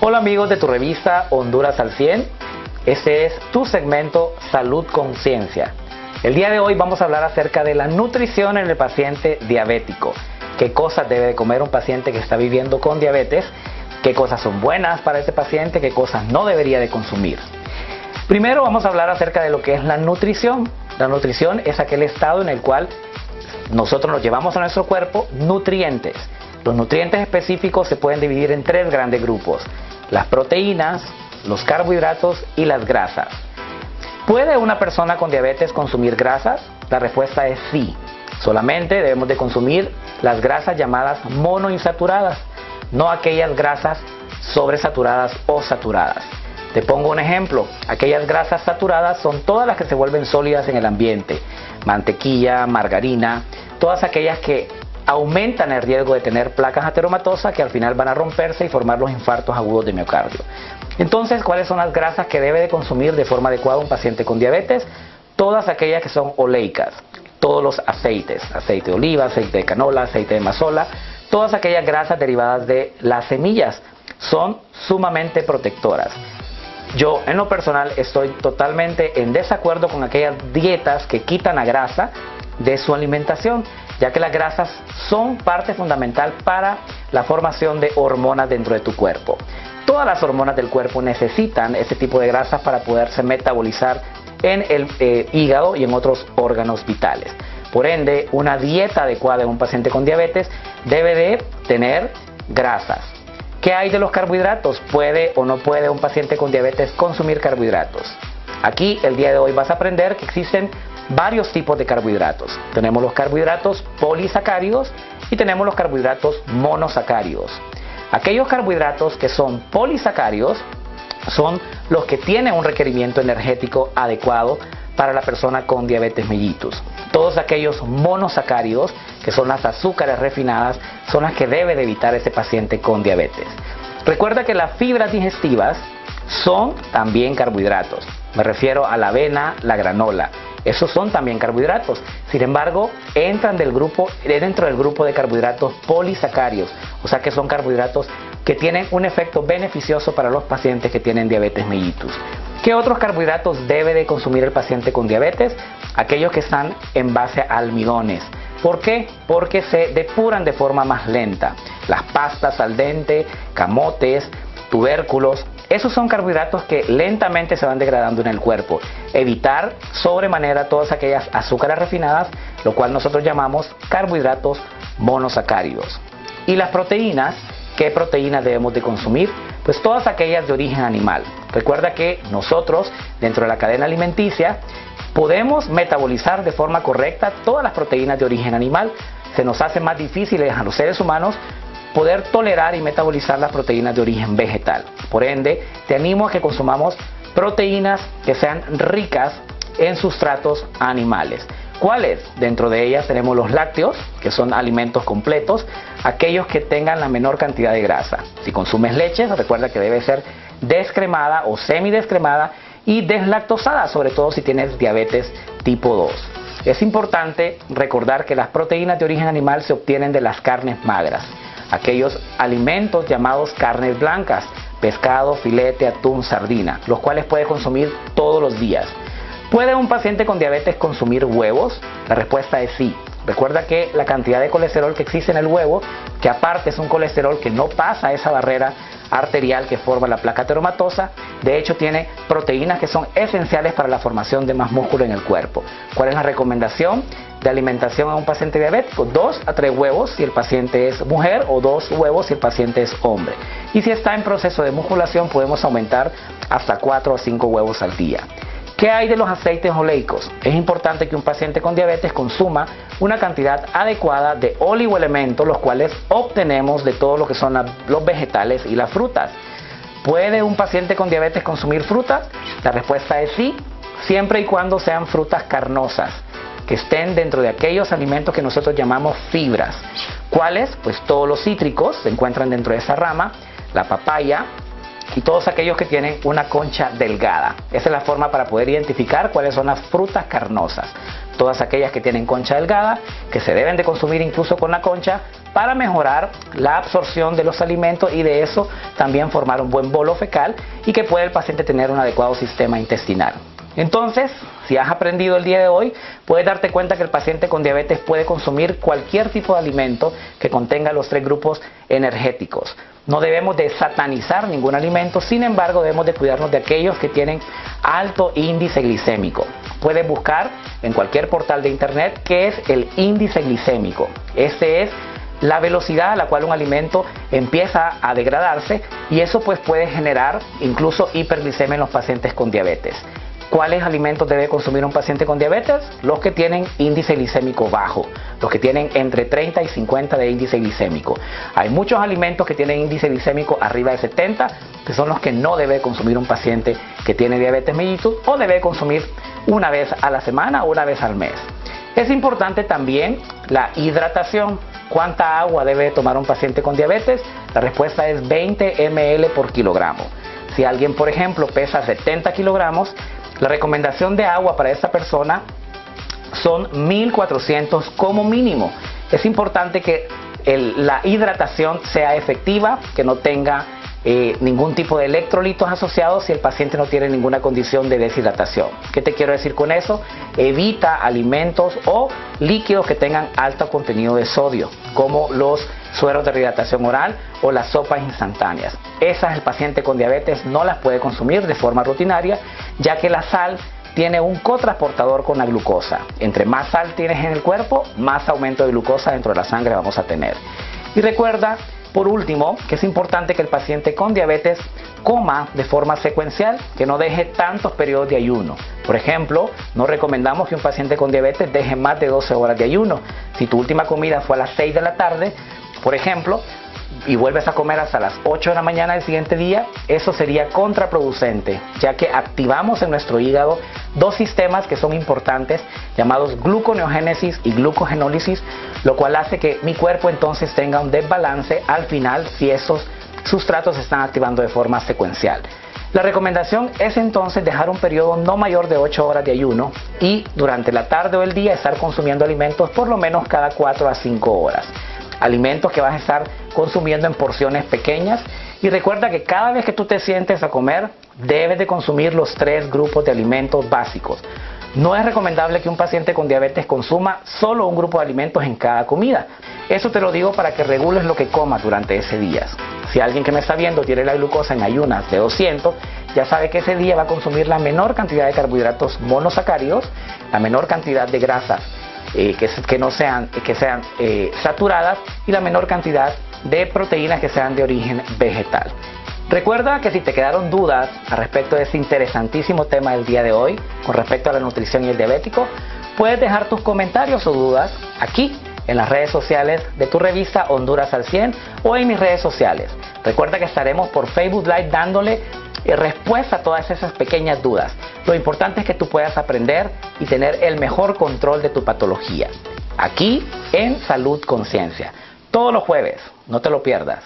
Hola amigos de tu revista Honduras al 100. Este es tu segmento Salud Conciencia. El día de hoy vamos a hablar acerca de la nutrición en el paciente diabético. ¿Qué cosas debe de comer un paciente que está viviendo con diabetes? ¿Qué cosas son buenas para este paciente? ¿Qué cosas no debería de consumir? Primero vamos a hablar acerca de lo que es la nutrición. La nutrición es aquel estado en el cual nosotros nos llevamos a nuestro cuerpo nutrientes. Los nutrientes específicos se pueden dividir en tres grandes grupos: las proteínas, los carbohidratos y las grasas. ¿Puede una persona con diabetes consumir grasas? La respuesta es sí. Solamente debemos de consumir las grasas llamadas monoinsaturadas, no aquellas grasas sobresaturadas o saturadas. Te pongo un ejemplo. Aquellas grasas saturadas son todas las que se vuelven sólidas en el ambiente: mantequilla, margarina, todas aquellas que aumentan el riesgo de tener placas ateromatosas que al final van a romperse y formar los infartos agudos de miocardio. Entonces, ¿cuáles son las grasas que debe de consumir de forma adecuada un paciente con diabetes? Todas aquellas que son oleicas, todos los aceites, aceite de oliva, aceite de canola, aceite de mazola, todas aquellas grasas derivadas de las semillas son sumamente protectoras. Yo, en lo personal, estoy totalmente en desacuerdo con aquellas dietas que quitan la grasa de su alimentación, ya que las grasas son parte fundamental para la formación de hormonas dentro de tu cuerpo. Todas las hormonas del cuerpo necesitan ese tipo de grasas para poderse metabolizar en el hígado y en otros órganos vitales. Por ende, una dieta adecuada en un paciente con diabetes debe de tener grasas. ¿Qué hay de los carbohidratos? ¿Puede o no puede un paciente con diabetes consumir carbohidratos? Aquí, el día de hoy, vas a aprender que existen varios tipos de carbohidratos. Tenemos los carbohidratos polisacáridos y tenemos los carbohidratos monosacáridos. Aquellos carbohidratos que son polisacáridos son los que tienen un requerimiento energético adecuado para la persona con diabetes mellitus. Todos aquellos monosacáridos, que son las azúcares refinadas, son las que debe de evitar ese paciente con diabetes. Recuerda que las fibras digestivas son también carbohidratos. Me refiero a la avena, la granola. Esos son también carbohidratos. Sin embargo, entran dentro del grupo de carbohidratos polisacáridos, o sea que son carbohidratos que tienen un efecto beneficioso para los pacientes que tienen diabetes mellitus. ¿Qué otros carbohidratos debe de consumir el paciente con diabetes? Aquellos que están en base a almidones. ¿Por qué? Porque se depuran de forma más lenta. Las pastas al dente, camotes, tubérculos, esos son carbohidratos que lentamente se van degradando en el cuerpo. Evitar sobremanera todas aquellas azúcares refinadas, lo cual nosotros llamamos carbohidratos monosacáridos. Y las proteínas, ¿qué proteínas debemos de consumir? Pues todas aquellas de origen animal. Recuerda que nosotros, dentro de la cadena alimenticia, podemos metabolizar de forma correcta todas las proteínas de origen animal. Se nos hace más difícil a los seres humanos poder tolerar y metabolizar las proteínas de origen vegetal. Por ende, te animo a que consumamos proteínas que sean ricas en sustratos animales. ¿Cuáles? Dentro de ellas tenemos los lácteos, que son alimentos completos, aquellos que tengan la menor cantidad de grasa. Si consumes leche, recuerda que debe ser descremada o semidescremada y deslactosada, sobre todo si tienes diabetes tipo 2. Es importante recordar que las proteínas de origen animal se obtienen de las carnes magras, aquellos alimentos llamados carnes blancas: pescado, filete, atún, sardina, los cuales puede consumir todos los días. ¿Puede un paciente con diabetes consumir huevos? La respuesta es sí. Recuerda que la cantidad de colesterol que existe en el huevo, que aparte es un colesterol que no pasa esa barrera arterial que forma la placa ateromatosa, de hecho tiene proteínas que son esenciales para la formación de más músculo en el cuerpo. ¿Cuál es la recomendación de alimentación a un paciente diabético? 2 a 3 huevos si el paciente es mujer, o 2 huevos si el paciente es hombre. Y si está en proceso de musculación, podemos aumentar hasta 4 o 5 huevos al día. ¿Qué hay de los aceites oleicos? Es importante que un paciente con diabetes consuma una cantidad adecuada de oligoelementos, los cuales obtenemos de todo lo que son los vegetales y las frutas. ¿Puede un paciente con diabetes consumir frutas? La respuesta es sí, siempre y cuando sean frutas carnosas, que estén dentro de aquellos alimentos que nosotros llamamos fibras. ¿Cuáles? Pues todos los cítricos se encuentran dentro de esa rama, la papaya y todos aquellos que tienen una concha delgada. Esa es la forma para poder identificar cuáles son las frutas carnosas. todas aquellas que tienen concha delgada, que se deben de consumir incluso con la concha para mejorar la absorción de los alimentos y de eso también formar un buen bolo fecal y que pueda el paciente tener un adecuado sistema intestinal. Entonces, si has aprendido el día de hoy, puedes darte cuenta que el paciente con diabetes puede consumir cualquier tipo de alimento que contenga los 3 grupos energéticos. No debemos de satanizar ningún alimento, sin embargo debemos de cuidarnos de aquellos que tienen alto índice glicémico. Puedes buscar en cualquier portal de internet qué es el índice glicémico. Este es la velocidad a la cual un alimento empieza a degradarse y eso pues puede generar incluso hiperglicemia en los pacientes con diabetes. ¿Cuáles alimentos debe consumir un paciente con diabetes? Los que tienen índice glicémico bajo, los que tienen entre 30 y 50 de índice glicémico. Hay muchos alimentos que tienen índice glicémico arriba de 70, que son los que no debe consumir un paciente que tiene diabetes mellitus o debe consumir una vez a la semana o una vez al mes. Es importante también la hidratación. ¿Cuánta agua debe tomar un paciente con diabetes? La respuesta es 20 ml por kilogramo. Si alguien, por ejemplo, pesa 70 kilogramos, la recomendación de agua para esta persona son 1400 como mínimo. Es importante que la hidratación sea efectiva, que no tenga ningún tipo de electrolitos asociados si el paciente no tiene ninguna condición de deshidratación. ¿Qué te quiero decir con eso? Evita alimentos o líquidos que tengan alto contenido de sodio, como los sueros de rehidratación oral o las sopas instantáneas. Esas el paciente con diabetes no las puede consumir de forma rutinaria, ya que la sal tiene un cotransportador con la glucosa. Entre más sal tienes en el cuerpo, más aumento de glucosa dentro de la sangre vamos a tener. Y recuerda, por último, que es importante que el paciente con diabetes coma de forma secuencial, que no deje tantos periodos de ayuno. Por ejemplo, no recomendamos que un paciente con diabetes deje más de 12 horas de ayuno. Si tu última comida fue a las 6 de la tarde, por ejemplo, y vuelves a comer hasta las 8 de la mañana del siguiente día, eso sería contraproducente, ya que activamos en nuestro hígado 2 sistemas que son importantes, llamados gluconeogénesis y glucogenólisis, lo cual hace que mi cuerpo entonces tenga un desbalance al final si esos sustratos se están activando de forma secuencial. La recomendación es entonces dejar un periodo no mayor de 8 horas de ayuno y durante la tarde o el día estar consumiendo alimentos por lo menos cada 4 a 5 horas. Alimentos que vas a estar consumiendo en porciones pequeñas y recuerda que cada vez que tú te sientes a comer debes de consumir los 3 grupos de alimentos básicos. No es recomendable que un paciente con diabetes consuma solo un grupo de alimentos en cada comida. Eso te lo digo para que regules lo que comas durante ese día. Si alguien que me está viendo tiene la glucosa en ayunas de 200, ya sabe que ese día va a consumir la menor cantidad de carbohidratos monosacáridos, la menor cantidad de grasas que sean saturadas y la menor cantidad de proteínas que sean de origen vegetal. Recuerda que si te quedaron dudas al respecto de este interesantísimo tema del día de hoy, con respecto a la nutrición y el diabético, puedes dejar tus comentarios o dudas aquí en las redes sociales de tu revista Honduras al 100 o en mis redes sociales. Recuerda que estaremos por Facebook Live dándole respuesta a todas esas pequeñas dudas. Lo importante es que tú puedas aprender y tener el mejor control de tu patología. Aquí en Salud Conciencia. Todos los jueves, no te lo pierdas.